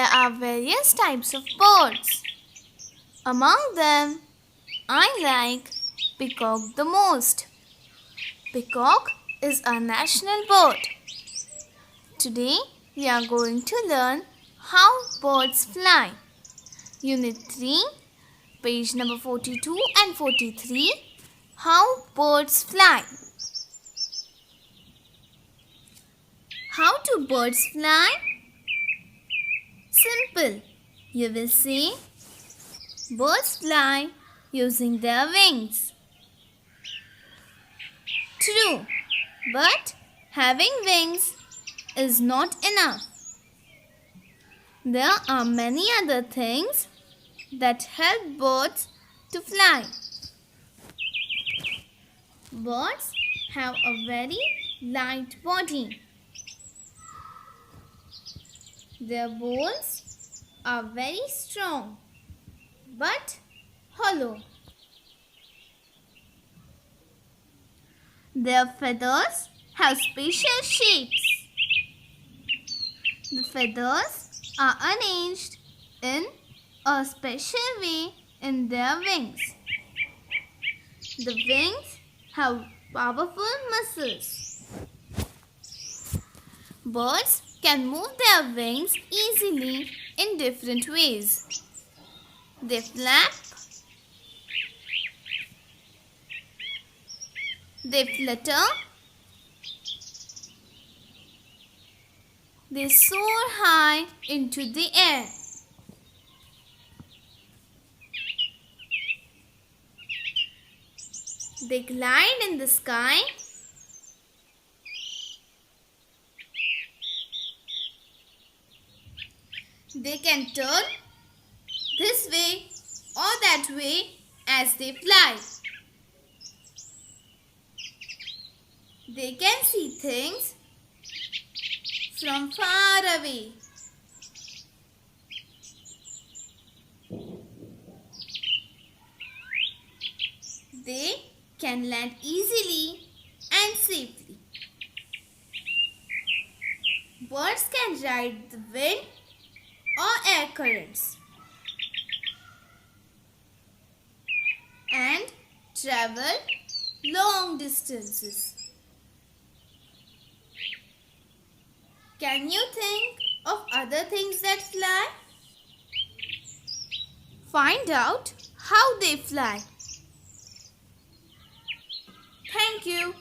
There are various types of birds. Among them, I like peacock the most. Peacock is our national bird. Today, we are going to learn how birds fly. Unit 3, page number 42 and 43, How birds fly. How do birds fly? Simple. You will say, birds fly using their wings. True, but having wings is not enough. There are many other things that help birds to fly. Birds have a very light body. Their bones are very strong but hollow. Their feathers have special shapes. The feathers are arranged in a special way in their wings. The wings have powerful muscles. Birds can move their wings easily in different ways. They flap, they flutter, they soar high into the air. They glide in the sky. They can turn this way or that way as they fly. They can see things from far away. They can land easily and safely. Birds can ride the wind or air currents and travel long distances. Can you think of other things that fly? Find out how they fly. Thank you.